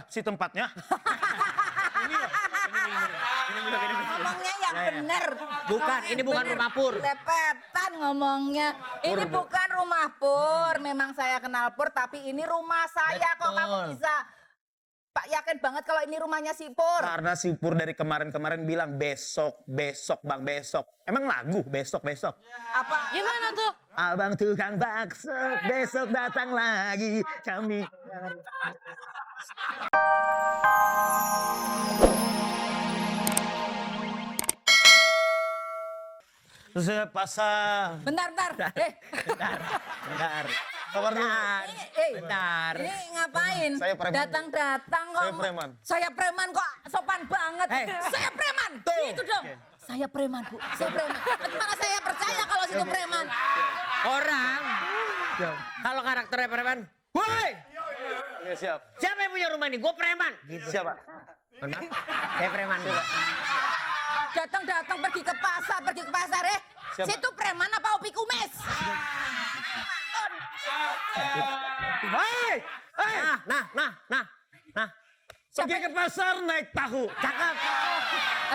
si tempatnya. Ngomongnya yang bener. Bukan, ini bukan rumah Pur. Lepetan ngomongnya. Ini bukan rumah Pur. Memang saya kenal Pur, tapi ini rumah saya. Kok kamu bisa Pak yakin banget kalau ini rumahnya si Pur? Karena si Pur dari kemarin-kemarin bilang besok bang besok. Emang lagu besok. Apa? Gimana tuh? Abang tukang bakso besok datang lagi kami. Sepasang. Bentar. Bentar. Kabar dulu. Bentar. Ini ngapain? Saya preman. Datang kok. Saya preman. Saya preman kok sopan banget. Saya preman. Tuh. Itu dong. Saya preman, Bu. Saya preman. Gimana saya percaya kalau situ preman? Orang, kalau karakternya preman, woi, Ya, siap. siapa yang punya rumah ini? Gue preman. Gitu. Siapa? Maaf, saya preman juga. Datang pergi ke pasar Siapa? Situ preman apa opi kumis? Hei! Nah. Pergi ke pasar naik tahu. Cakep.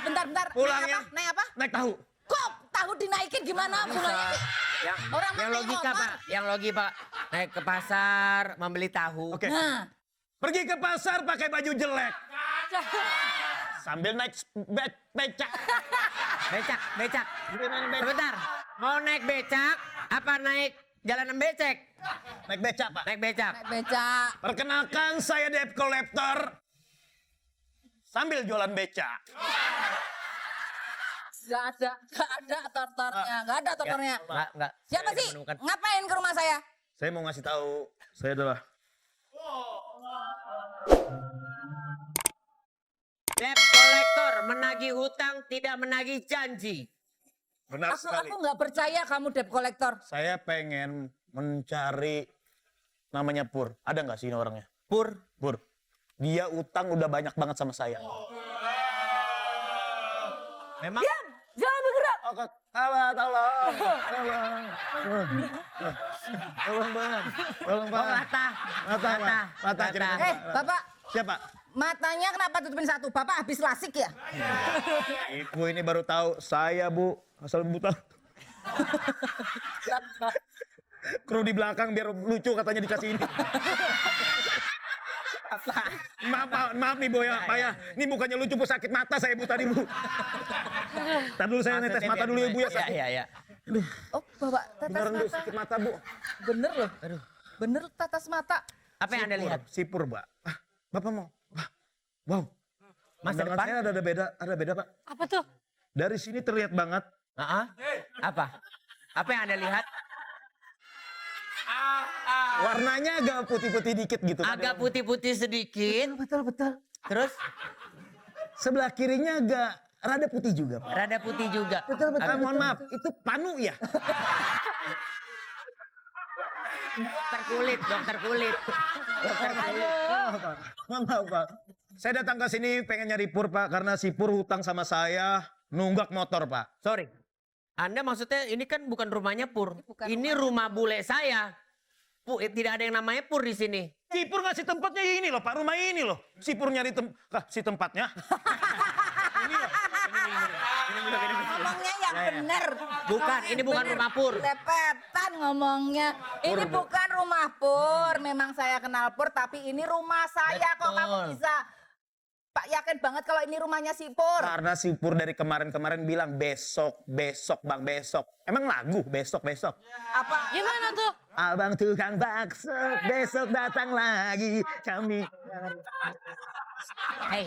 Bentar. Pulangnya. Naik apa? Naik tahu. Kok tahu dinaikin gimana pulangnya? Orang Yang mah logika, naik Pak. Yang logika, Pak. Naik ke pasar, membeli tahu. Oke. Nah, Pergi ke pasar pakai baju jelek. Sambil naik becak. Becak. Sebentar. Mau naik becak, apa naik jalanan becek? Naik becak, Pak. Naik becak. naik becak. Perkenalkan saya debt collector. Sambil jualan becak. Gak ada tortornya, gak ada tortornya. Enggak. Siapa sih? Ngapain ke rumah saya? Saya mau ngasih tahu, saya adalah Debt collector menagih hutang, tidak menagih janji. benar sekali. Aku nggak percaya kamu debt collector. Saya pengen mencari namanya Pur. Ada nggak sih ini orangnya? Pur. Dia utang udah banyak banget sama saya. Memang Diam, jangan bergerak. Tolong bang. Mata. Bapak, Siapa? matanya kenapa tutupin satu? Bapak habis lasik ya? Ibu ini baru tahu saya Bu asal buta. Kru di belakang biar lucu katanya dikasih ini. Maaf nih Bu ya, Pak ya. Ini bukannya lucu Bu, sakit mata saya Bu tadi Bu. Ntar dulu saya netes mata dulu ya Bu ya. Iya. Oh, Bapak tetes Beneran Bu, mata. sakit mata Bu. Bener loh. Bener tetes mata. Apa yang Anda lihat? Sipur, Mbak. Bapak mau? Wow. Masa Pandangan depan? saya ada beda Pak. Apa tuh? Dari sini terlihat banget. Apa? Apa yang Anda lihat? Warnanya agak putih-putih dikit gitu. Agak putih-putih sedikit. Betul. Terus Sebelah kirinya agak rada putih juga, Pak. rada putih juga. Mohon maaf, itu panu ya? Dokter kulit. Maaf, Pak. Saya datang ke sini pengen nyari Pur, Pak. Karena si Pur hutang sama saya nunggak motor, Pak. Sorry. Anda maksudnya ini kan bukan rumahnya Pur. Bukan Ini rumah bule saya. Tidak ada yang namanya Pur di sini. Si Pur ngasih tempatnya ini loh, Pak. Rumah ini loh. Si Pur nyari si tempatnya. Ngomongnya yang bener. Bukan, ini bukan Bener. rumah Pur. Lepetan ngomongnya. Ini bukan rumah Pur. Memang saya kenal Pur, tapi ini rumah saya. Kok kamu Betul. bisa Pak yakin banget kalau ini rumahnya si Pur? Karena si Pur dari kemarin-kemarin bilang besok bang besok. Emang lagu besok. Apa? Gimana tuh? Abang tukang bakso besok datang lagi kami. Hei.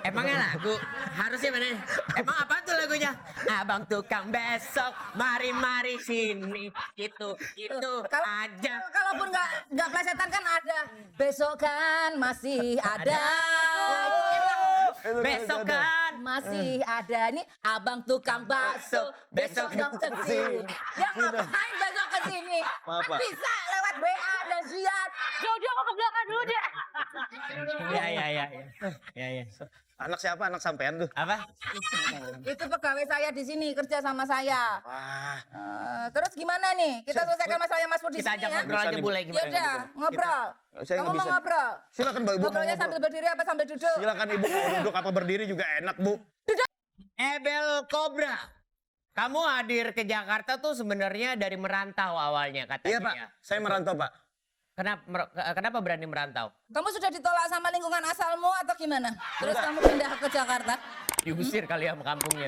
Emangnya lagu? Harusnya mana? Emang apa tuh lagunya? Abang tukang besok, mari sini. Gitu aja. Kalaupun nggak plesetan kan ada. Besok kan masih ada. Besok kan Masih ada nih abang tukang bakso. Besok dong kesini. Ya ngapain besok kesini? Maaf, Pak. Bisa lewat WA dan Ziat. Jojo aku ke belakang dulu deh. Iya. Anak siapa? Anak sampean tuh. Apa? Itu pegawai saya di sini kerja sama saya. Wah. Terus gimana nih? Kita selesaikan masalahnya Mas Pur di Kita sini ajak ya. ngobrol aja Bisa, boleh Ya gimana? udah, ngobrol. Saya Kamu nggak mau bisa. ngobrol? Silakan Mbak Ibu. mau Ngobrolnya ngobrol. sambil berdiri apa sambil duduk? Silakan Ibu mau duduk apa berdiri juga enak, Bu. Ebel Cobra. Kamu hadir ke Jakarta tuh sebenarnya dari merantau awalnya katanya. Iya, Pak. Saya merantau, Pak. Kenapa berani merantau? Kamu sudah ditolak sama lingkungan asalmu atau gimana? Terus kamu pindah ke Jakarta? Diusir kali ya sama kampungnya.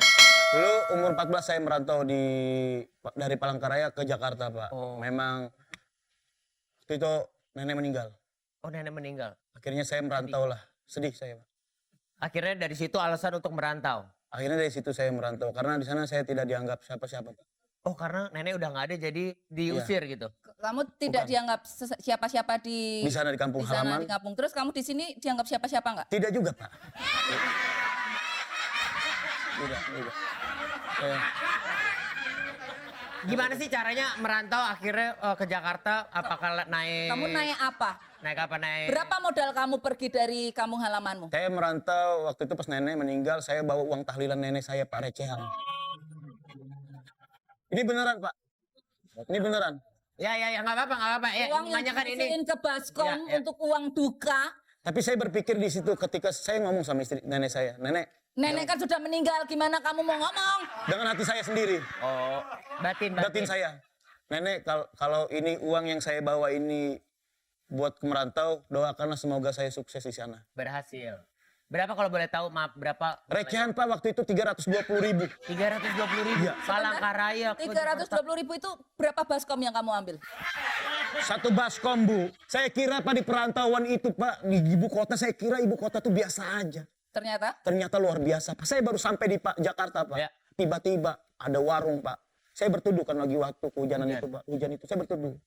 Dulu umur 14 saya merantau dari Palangkaraya ke Jakarta, Pak. Oh. Memang waktu itu nenek meninggal. Oh, nenek meninggal. Akhirnya saya merantau lah. Sedih saya, Pak. Akhirnya dari situ alasan untuk merantau. Akhirnya dari situ saya merantau karena di sana saya tidak dianggap siapa-siapa, Pak. Oh, karena nenek udah nggak ada jadi diusir gitu. Kamu tidak Bukan. dianggap siapa-siapa di Di sana di kampung di sana halaman. di kampung. Terus kamu di sini dianggap siapa-siapa nggak? Tidak juga, Pak. Tidak. Saya- Gimana sih caranya merantau akhirnya ke Jakarta? Apakah naik? Kamu naik apa? Naik apa naik? Berapa modal kamu pergi dari kampung halamanmu? Saya merantau waktu itu pas nenek meninggal, saya bawa uang tahlilan nenek saya, Pak, recehan. Ini beneran, Pak. Ini beneran. Ya nggak apa-apa. Ya, Uang yang menanyakan ini. dikasihin ke Baskom Ya. untuk uang duka. Tapi saya berpikir di situ ketika saya ngomong sama istri nenek saya, nenek, Nenek kan sudah meninggal, gimana kamu mau ngomong? dengan hati saya sendiri, Oh, batin. batin saya, nenek kalau ini uang yang saya bawa ini buat ke merantau, doakanlah semoga saya sukses di sana. Berhasil. Berapa kalau boleh tahu? Maaf, berapa? Recehan, Pak, waktu itu 320.000. 320.000. Iya. Palangkaraya. 320.000 itu berapa Baskom yang kamu ambil? Satu baskom, Bu. Saya kira, Pak, di perantauan itu, Pak, di ibu kota, saya kira ibu kota itu biasa aja. Ternyata? Ternyata luar biasa, Pak. Saya baru sampai di Jakarta, Pak. Ya. Tiba-tiba ada warung, Pak. Saya bertuduh kan lagi waktu kehujanan itu, Pak. Hujan itu, saya bertuduh.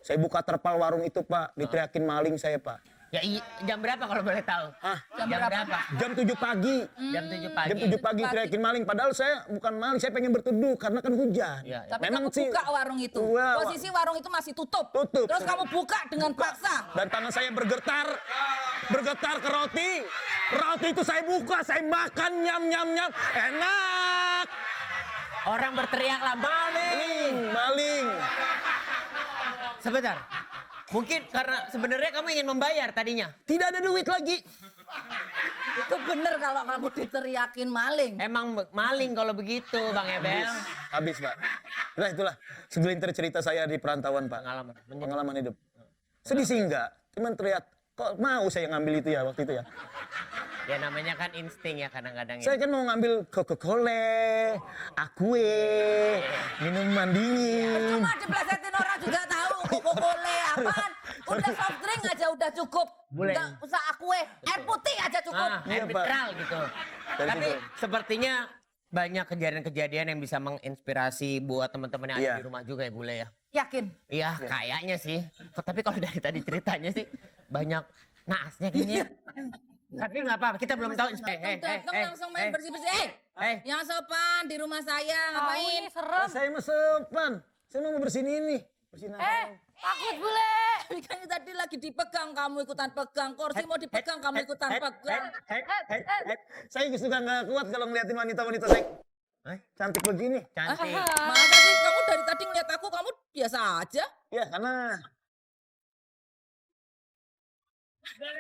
Saya buka terpal warung itu, Pak. Diteriakin maling saya, Pak. Ya, jam berapa kalau boleh tahu? Hah? Jam berapa? Jam 7 pagi. Jam 7 pagi. Jam 7 pagi teriakin maling. Padahal saya bukan maling, saya pengen bertuduh karena kan hujan. Ya, ya. Tapi Memang kamu sih, buka warung itu. Wah, Posisi warung itu masih tutup. Tutup. Terus kamu buka dengan paksa. dan tangan saya bergetar ke roti. Roti itu saya buka, saya makan, nyam. Enak. Orang berteriak lah, maling. Maling. Sebentar. Mungkin karena sebenarnya kamu ingin membayar tadinya. Tidak ada duit lagi. Itu bener kalau kamu diteriakin maling. Emang maling kalau begitu, Bang Ebel. Habis, Pak. Nah, itulah segelintir cerita saya di perantauan, Pak. Pengalaman. Pengalaman hidup. Sedih sih enggak. Cuman teriak, kok mau saya ngambil itu ya waktu itu ya. Ya namanya kan insting ya kadang-kadang ya. Saya kan mau ngambil Coca-Cola, Aqua, minuman dingin. Cuma diplesetin orang juga tahu Coca-Cola apaan. Udah soft drink aja udah cukup. Boleh. Nggak usah aqua, air putih aja cukup. Air Iya, Pak. mineral gitu. Dari Tapi situ. sepertinya banyak kejadian-kejadian yang bisa menginspirasi buat teman-teman yang ada Iya. di rumah juga ya Bule ya. Yakin? Iya kayaknya sih. Tapi kalau dari tadi ceritanya sih banyak naasnya kayaknya. Tapi nggak apa-apa, kita belum tahu. Datang langsung main bersih-bersih. Eh. Yang sopan di rumah saya ngapain? Saya mah sopan. Saya mau bersihin ini. Bersihin apa? Takut bule. Kan tadi lagi dipegang, kamu ikutan pegang. Kursi mau dipegang, kamu ikutan pegang. Saya suka nggak kuat kalau ngeliatin wanita-wanita saya. Cantik begini. Cantik. Masa sih kamu dari tadi ngeliat aku, kamu biasa aja? Ya, karena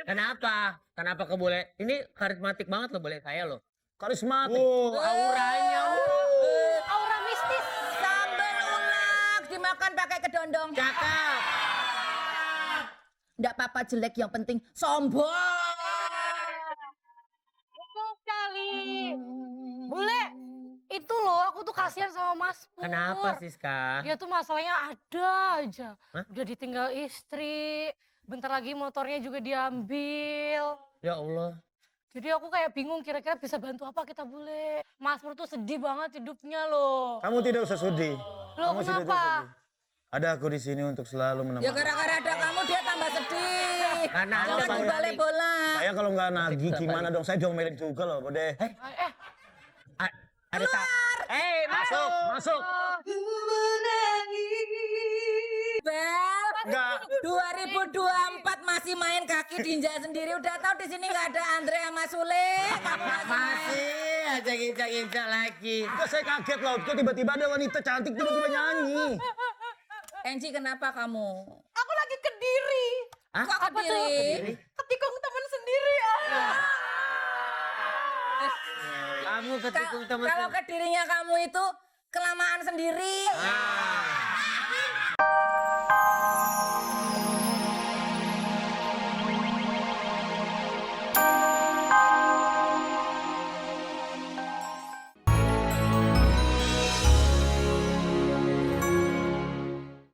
Kenapa? Kenapa ke Bule? Ini karismatik banget loh Bule saya loh. karismatik. Auranya. Aura mistis. Sambal ulak dimakan pakai kedondong. Cakep. Nggak apa-apa jelek, yang penting sombong. Betul sekali. Bule, itu loh aku tuh kasihan sama Mas Pur. Kenapa Siska? Dia tuh masalahnya ada aja. Hah? Udah ditinggal istri, bentar lagi motornya juga diambil. Ya Allah. Jadi aku kayak bingung kira-kira bisa bantu apa kita Bule. Mas Pur tuh sedih banget hidupnya loh. Kamu tidak usah sedih. Loh, Kamu tidak kenapa? usah sedih. Ada aku di sini untuk selalu menemani. Ya gara-gara ada kamu dia tambah sedih. Karena Jangan saya- dibalik bola. Saya kalau nggak nagih gimana dong? Saya diomelin juga loh, Bode. Ada tak? Masuk. Masuk. Bel, Enggak. 2024 masih main kaki diinjak sendiri. Udah tahu di sini nggak ada Andre sama Sule. Kamu Masih aja injak-injak lagi. Kok saya kaget loh, kok tiba-tiba ada wanita cantik tiba-tiba nyanyi. Enci, kenapa kamu? Aku lagi Kediri. Hah? Kok Kediri? Ketikung teman sendiri. Kamu ketikung teman. Kalau Kedirinya kamu itu kelamaan sendiri.